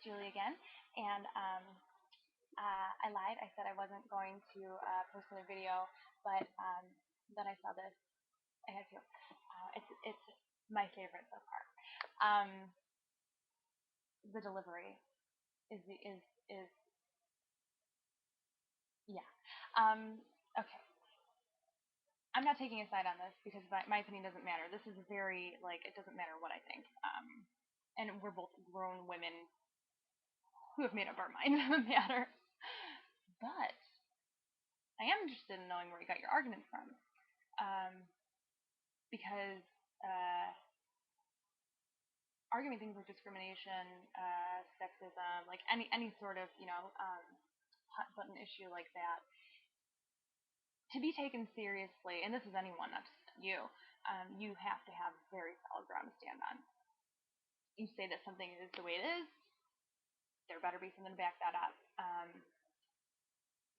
Julie again, and I lied. I said I wasn't going to post another video, but then I saw this. I had to. It's my favorite so far. The delivery is yeah. Okay. I'm not taking a side on this because my opinion doesn't matter. This is very like it doesn't matter what I think. And we're both grown women who have made up our minds on the matter. But I am interested in knowing where you got your argument from, because arguing things like discrimination, sexism, like any sort of hot button issue like that, to be taken seriously, and this is anyone, not just you, you have to have very solid ground to stand on. You say that something is the way it is, there better be something to back that up,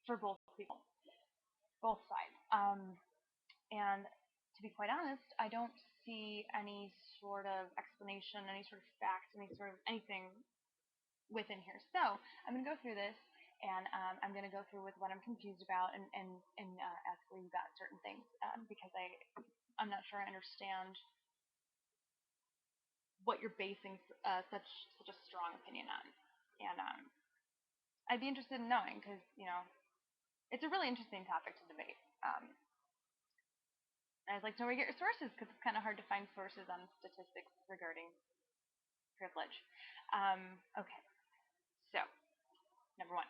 for both people, both sides. And to be quite honest, I don't see any sort of explanation, any sort of fact, any sort of anything within here. So I'm going to go through this, and I'm going to go through with what I'm confused about, and ask where you got certain things, because I'm not sure I understand what you're basing such a strong opinion on, and I'd be interested in knowing because it's a really interesting topic to debate. I'd like to know where you get your sources because it's kind of hard to find sources on statistics regarding privilege. Okay, so number one,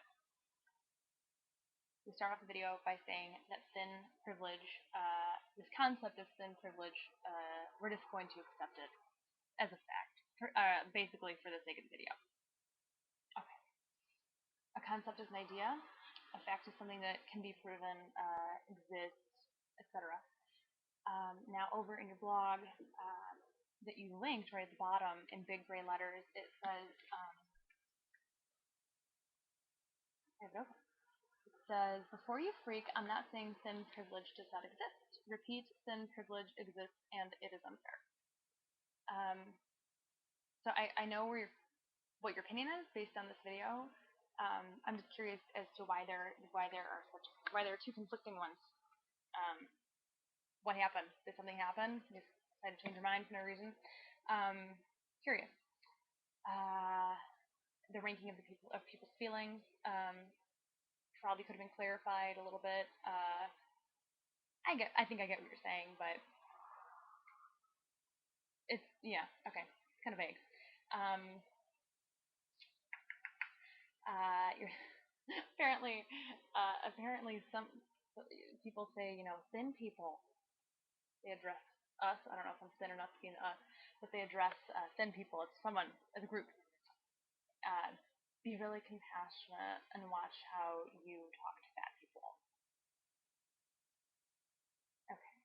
we start off the video by saying that thin privilege, this concept of thin privilege, we're just going to accept it as a fact, basically for the sake of the video. Okay. A concept is an idea. A fact is something that can be proven, exists, etc. Now, over in your blog that you linked right at the bottom in big gray letters, it says, I have it open. It says, before you freak, I'm not saying thin privilege does not exist. Repeat, thin privilege exists and it is unfair. So I know what your opinion is based on this video. I'm just curious as to why there are two conflicting ones. What happened? Did something happen? You decided to change your mind for no reason? Curious. The ranking of people's feelings probably could have been clarified a little bit. I think I get what you're saying, but it's okay, it's kind of vague. You're apparently some people say thin people. They address us. I don't know if I'm thin enough to be an us, but they address thin people as someone, as a group. Be really compassionate and watch how you talk to fat people. Okay.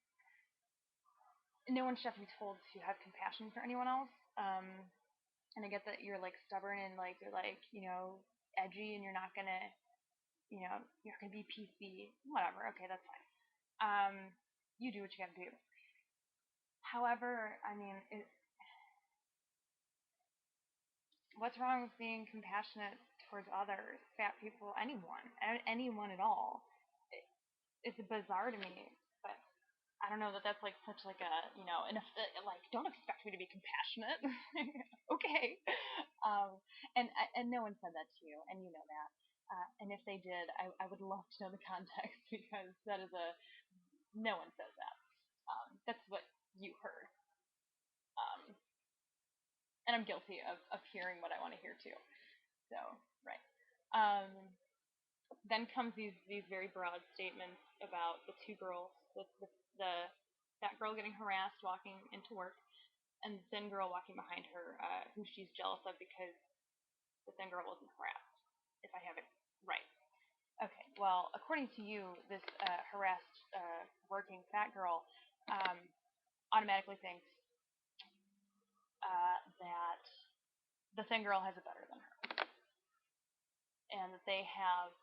No one should have to be told to have compassion for anyone else. And I get that you're like stubborn and like you're like edgy and you're not gonna you're gonna be PC. Whatever. Okay, that's fine. You do what you gotta do. However, I mean, what's wrong with being compassionate towards others, fat people, anyone at all? It's bizarre to me, but I don't know that's like such like a like don't expect me to be compassionate. Okay, and no one said that to you, and you know that. And if they did, I would love to know the context because that is no one says that. That's what you heard. And I'm guilty of hearing what I want to hear too. So right. Then comes these very broad statements about the two girls, the that girl getting harassed walking into work, and the thin girl walking behind her, who she's jealous of because the thin girl wasn't harassed, if I have it right. Okay, well, according to you, this harassed working fat girl automatically thinks that the thin girl has it better than her, and that they have,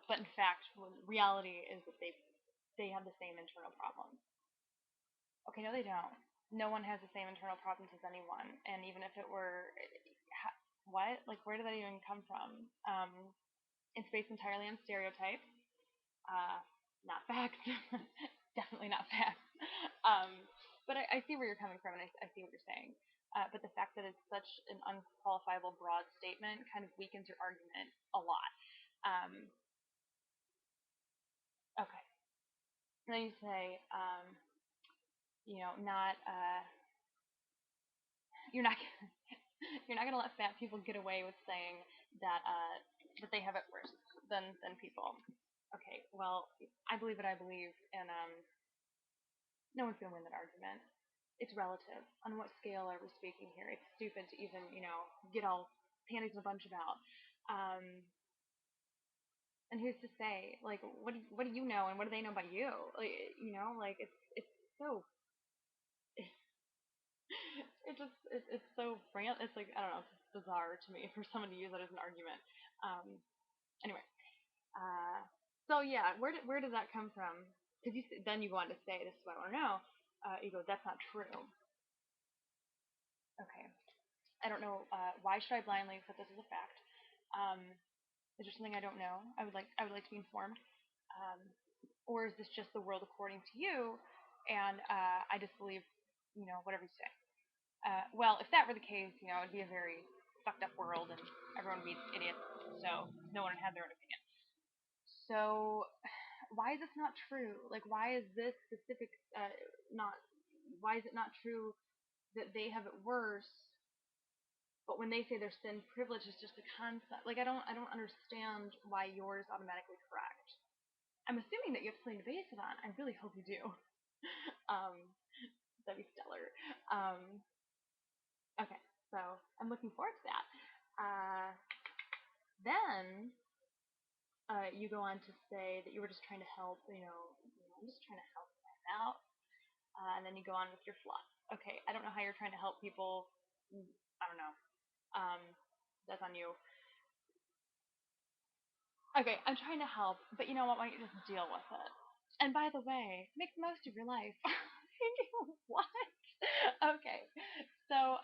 but in fact, reality is that they have the same internal problems. Okay, no, they don't. No one has the same internal problems as anyone, and even if it were, what? Like, where did that even come from? It's based entirely on stereotypes. Uh, Not facts. Definitely not facts. Um, but I see where you're coming from, and I see what you're saying. But the fact that it's such an unqualifiable broad statement kind of weakens your argument a lot. Um, okay. And then you say, not you're not you're not gonna let fat people get away with saying that they have it worse than people. Okay, well, I believe what I believe, and no one's gonna win that argument. It's relative. On what scale are we speaking here? It's stupid to even, get all panties in a bunch about. Um, and who's to say, like, what do you know, and what do they know about you? Like, like it's so it's so it's like I don't know, it's bizarre to me for someone to use that as an argument. Um, anyway, uh, so yeah, where does that come from? Because then you go on to say, this is what I want to know. You go, that's not true. Okay, I don't know. Why should I blindly accept this as a fact? Um, is there something I don't know? I would like to be informed. Um, or is this just the world according to you, and I just believe, whatever you say? Well, if that were the case, it'd be a very fucked up world, and everyone would be idiots. So no one would have their own opinion. So why is this not true? Like, why is this specific not? Why is it not true that they have it worse? But when they say their sin privilege is just a concept, like I don't understand why yours is automatically correct. I'm assuming that you have something to base it on. I really hope you do. um, that'd be stellar. Okay, so I'm looking forward to that. Then you go on to say that you were just trying to help. I'm just trying to help them out. And then you go on with your fluff. Okay, I don't know how you're trying to help people. I don't know. Um, that's on you. Okay, I'm trying to help, but you know what? Why don't you just deal with it? And by the way, make the most of your life. What? Okay, so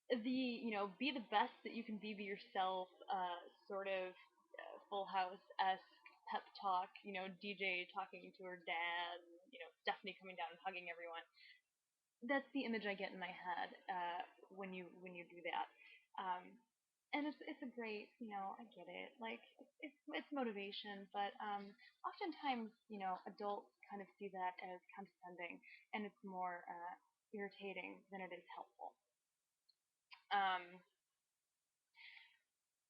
the be the best that you can be yourself, sort of Full House esque pep talk. DJ talking to her dad. Stephanie coming down and hugging everyone. That's the image I get in my head when you do that. Um, and it's a great, I get it. Like it's motivation, but oftentimes, adults kind of see that as condescending, and it's more irritating than it is helpful. Um,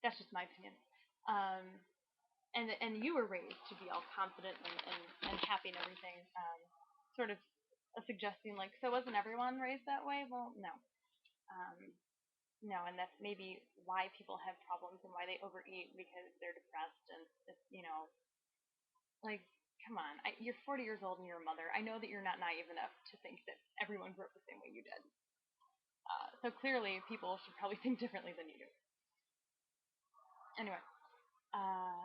that's just my opinion. Um, and you were raised to be all confident and happy and everything. Sort of suggesting like, so wasn't everyone raised that way? Well, no. Um, no, and that's maybe why people have problems and why they overeat, because they're depressed and it's, like, come on, you're 40 years old and you're a mother. I know that you're not naive enough to think that everyone grew up the same way you did. So clearly, people should probably think differently than you do. Anyway, uh,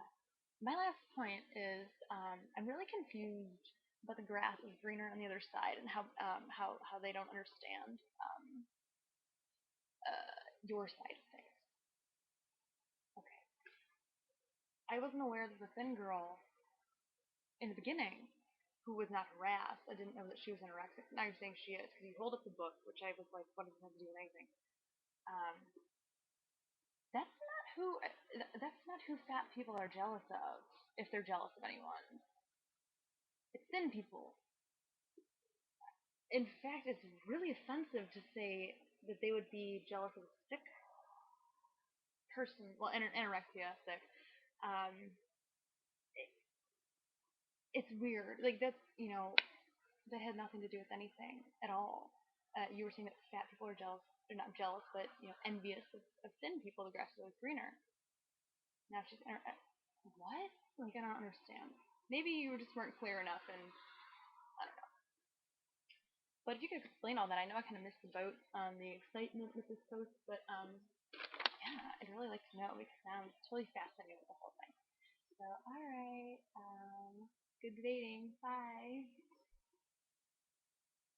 my last point is, I'm really confused, but the grass is greener on the other side, and how they don't understand your side of things. Okay, I wasn't aware that the thin girl in the beginning, who was not harassed, I didn't know that she was anorexic. Now you're saying she is, because you hold up the book, which I was like, what does it have to do with anything? Um, that's not who. That's not who fat people are jealous of. If they're jealous of anyone, it's thin people. In fact, it's really offensive to say that they would be jealous of a sick person. Well, anorexia, sick. Um, it, it's weird. Like that's that had nothing to do with anything at all. You were saying that fat people are jealous. They're not jealous, but envious of thin people. The grass is always greener. Now she's what? Like I don't understand. Maybe you just weren't clear enough, and I don't know. But if you could explain all that, I know I kind of missed the boat on the excitement with this post, but yeah, I'd really like to know because I'm totally fascinated with the whole thing. So, all right, good debating. Bye.